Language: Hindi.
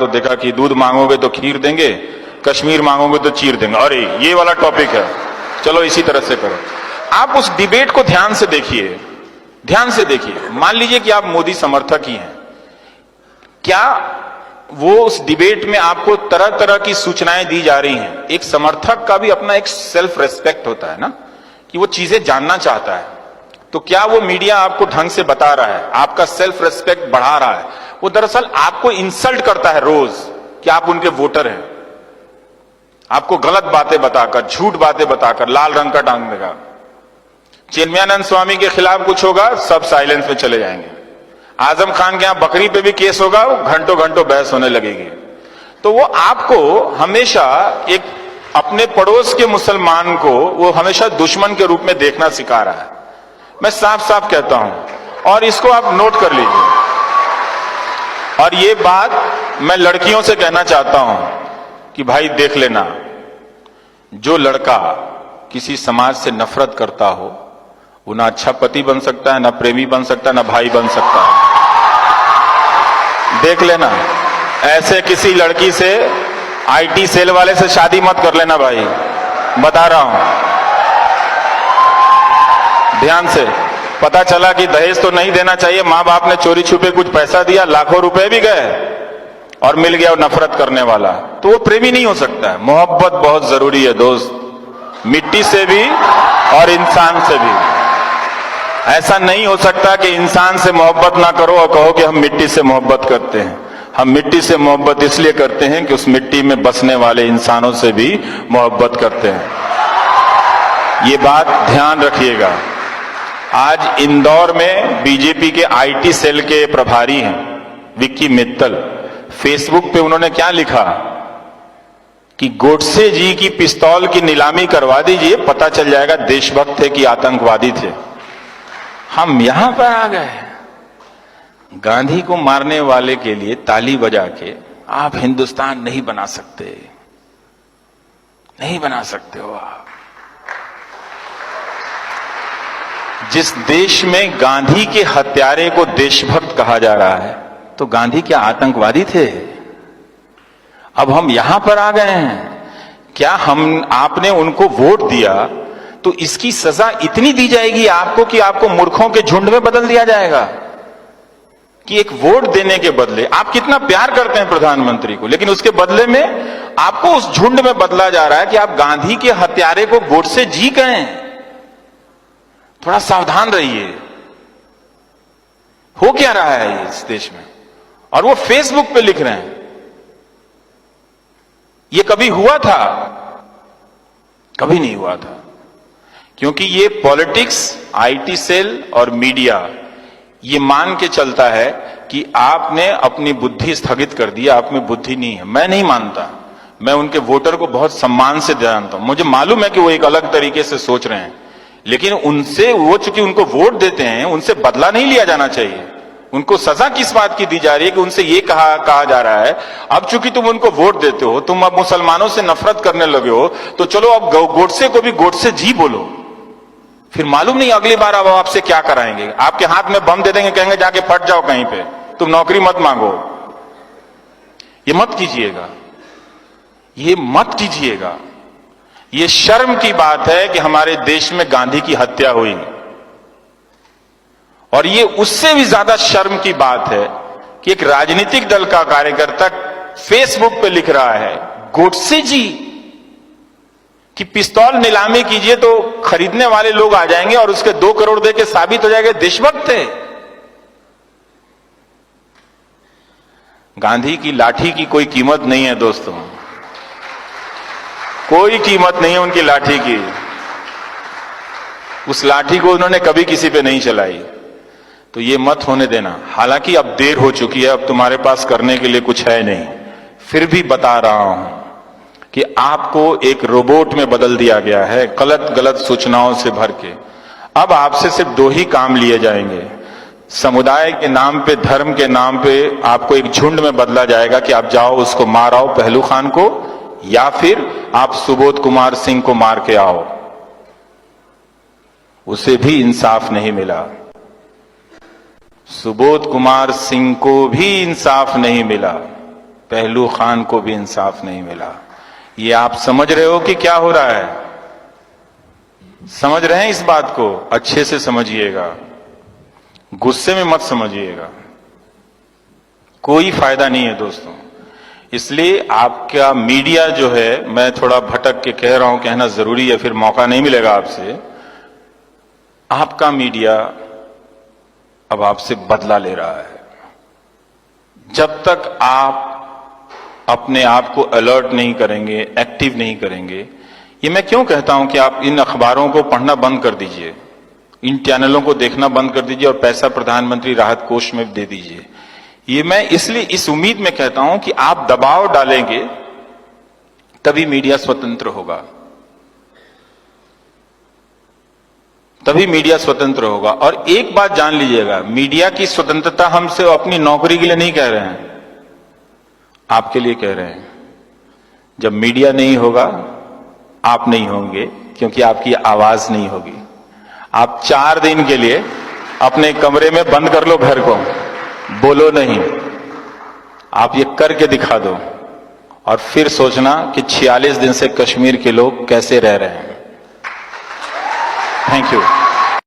तो देखा कि दूध मांगोगे तो खीर देंगे, कश्मीर मांगोगे तो चीर देंगे। अरे ये वाला टॉपिक है, चलो इसी तरह से करो। आप उस डिबेट को ध्यान से देखिए, ध्यान से देखिए। मान लीजिए कि आप मोदी समर्थक ही हैं, क्या वो उस डिबेट में आपको तरह तरह की सूचनाएं दी जा रही हैं? एक समर्थक का भी अपना एक सेल्फ रेस्पेक्ट होता है ना, कि वो चीजें जानना चाहता है। तो क्या वो मीडिया आपको ढंग से बता रहा है, आपका सेल्फ रेस्पेक्ट बढ़ा रहा है? वो दरअसल आपको इंसल्ट करता है रोज कि आप उनके वोटर हैं, आपको गलत बातें बताकर, झूठ बातें बताकर लाल रंग का टांग देगा। चिन्मयानंद स्वामी के खिलाफ कुछ होगा, सब साइलेंस में चले जाएंगे। आजम खान के यहां बकरी पे भी केस होगा, घंटों घंटों बहस होने लगेगी। तो वो आपको हमेशा एक अपने पड़ोस के मुसलमान को वो हमेशा दुश्मन के रूप में देखना सिखा रहा है। मैं साफ साफ कहता हूं, और इसको आप नोट कर लीजिए। और ये बात मैं लड़कियों से कहना चाहता हूं कि भाई देख लेना, जो लड़का किसी समाज से नफरत करता हो वो ना अच्छा पति बन सकता है, ना प्रेमी बन सकता है, ना भाई बन सकता है। देख लेना, ऐसे किसी लड़की से, आईटी सेल वाले से शादी मत कर लेना भाई, बता रहा हूं ध्यान से। पता चला कि दहेज तो नहीं देना चाहिए, मां बाप ने चोरी छुपे कुछ पैसा दिया, लाखों रुपए भी गए और मिल गया वो नफरत करने वाला, तो वो प्रेमी नहीं हो सकता है। मोहब्बत बहुत जरूरी है दोस्त, मिट्टी से भी और इंसान से भी। ऐसा नहीं हो सकता कि इंसान से मोहब्बत ना करो और कहो कि हम मिट्टी से मोहब्बत करते हैं। हम मिट्टी से मोहब्बत इसलिए करते हैं कि उस मिट्टी में बसने वाले इंसानों से भी मोहब्बत करते हैं। ये बात ध्यान रखिएगा। आज इंदौर में बीजेपी के आईटी सेल के प्रभारी हैं विक्की मित्तल, फेसबुक पे उन्होंने क्या लिखा कि गोडसे जी की पिस्तौल की नीलामी करवा दीजिए, पता चल जाएगा देशभक्त थे कि आतंकवादी थे। हम यहां पर आ गए, गांधी को मारने वाले के लिए ताली बजा के आप हिंदुस्तान नहीं बना सकते, नहीं बना सकते हो आप। जिस देश में गांधी के हत्यारे को देशभक्त कहा जा रहा है, तो गांधी क्या आतंकवादी थे? अब हम यहां पर आ गए हैं, क्या हम आपने उनको वोट दिया तो इसकी सजा इतनी दी जाएगी आपको कि आपको मूर्खों के झुंड में बदल दिया जाएगा? कि एक वोट देने के बदले, आप कितना प्यार करते हैं प्रधानमंत्री को, लेकिन उसके बदले में आपको उस झुंड में बदला जा रहा है कि आप गांधी के हत्यारे को गोडसे जी कहें। थोड़ा सावधान रहिए, हो क्या रहा है इस देश में। और वो फेसबुक पे लिख रहे हैं, ये कभी हुआ था? कभी नहीं हुआ था। क्योंकि ये पॉलिटिक्स, आईटी सेल और मीडिया ये मान के चलता है कि आपने अपनी बुद्धि स्थगित कर दी, आप में बुद्धि नहीं है। मैं नहीं मानता, मैं उनके वोटर को बहुत सम्मान से जानता हूं, मुझे मालूम है कि वो एक अलग तरीके से सोच रहे हैं, लेकिन उनसे, वो चूंकि उनको वोट देते हैं, उनसे बदला नहीं लिया जाना चाहिए। उनको सजा किस बात की दी जा रही है कि उनसे ये कहा जा रहा है, अब चूंकि तुम उनको वोट देते हो, तुम अब मुसलमानों से नफरत करने लगे हो, तो चलो अब गोडसे को भी गोडसे जी बोलो। फिर मालूम नहीं अगली बार अब आपसे क्या कराएंगे, आपके हाथ में बम दे देंगे, कहेंगे जाके फट जाओ कहीं पे, तुम नौकरी मत मांगो। ये मत कीजिएगा, ये मत कीजिएगा। ये शर्म की बात है कि हमारे देश में गांधी की हत्या हुई, और ये उससे भी ज्यादा शर्म की बात है कि एक राजनीतिक दल का कार्यकर्ता फेसबुक पे लिख रहा है गोडसे जी कि पिस्तौल नीलामी कीजिए तो खरीदने वाले लोग आ जाएंगे और उसके 2 करोड़ दे के साबित हो जाएगा देशभक्त थे। गांधी की लाठी की कोई कीमत नहीं है दोस्तों, कोई कीमत नहीं है उनकी लाठी की। उस लाठी को उन्होंने कभी किसी पे नहीं चलाई, तो ये मत होने देना। हालांकि अब देर हो चुकी है, अब तुम्हारे पास करने के लिए कुछ है नहीं, फिर भी बता रहा हूं कि आपको एक रोबोट में बदल दिया गया है, गलत गलत सूचनाओं से भर के। अब आपसे सिर्फ 2 ही काम लिए जाएंगे, समुदाय के नाम पे, धर्म के नाम पे आपको एक झुंड में बदला जाएगा कि आप जाओ उसको मार आओ, पहलू खान को, या फिर आप सुबोध कुमार सिंह को मार के आओ। उसे भी इंसाफ नहीं मिला, सुबोध कुमार सिंह को भी इंसाफ नहीं मिला। पहलू खान को भी इंसाफ नहीं मिला। ये आप समझ रहे हो कि क्या हो रहा है? समझ रहे हैं इस बात को? अच्छे से समझिएगा, गुस्से में मत समझिएगा, कोई फायदा नहीं है दोस्तों। इसलिए आपका मीडिया जो है, मैं थोड़ा भटक के कह रहा हूं, कहना जरूरी है, फिर मौका नहीं मिलेगा आपसे। आपका मीडिया अब आपसे बदला ले रहा है। जब तक आप अपने आप को अलर्ट नहीं करेंगे, एक्टिव नहीं करेंगे, ये मैं क्यों कहता हूं कि आप इन अखबारों को पढ़ना बंद कर दीजिए, इन चैनलों को देखना बंद कर दीजिए और पैसा प्रधानमंत्री राहत कोष में दे दीजिए। ये मैं इसलिए इस उम्मीद में कहता हूं कि आप दबाव डालेंगे तभी मीडिया स्वतंत्र होगा, तभी मीडिया स्वतंत्र होगा। और एक बात जान लीजिएगा, मीडिया की स्वतंत्रता हम सिर्फ अपनी नौकरी के लिए नहीं कह रहे हैं, आपके लिए कह रहे हैं। जब मीडिया नहीं होगा, आप नहीं होंगे, क्योंकि आपकी आवाज नहीं होगी। आप 4 दिन के लिए अपने कमरे में बंद कर लो घर को, बोलो नहीं। आप ये करके दिखा दो और फिर सोचना कि 46 दिन से कश्मीर के लोग कैसे रह रहे हैं। Thank you.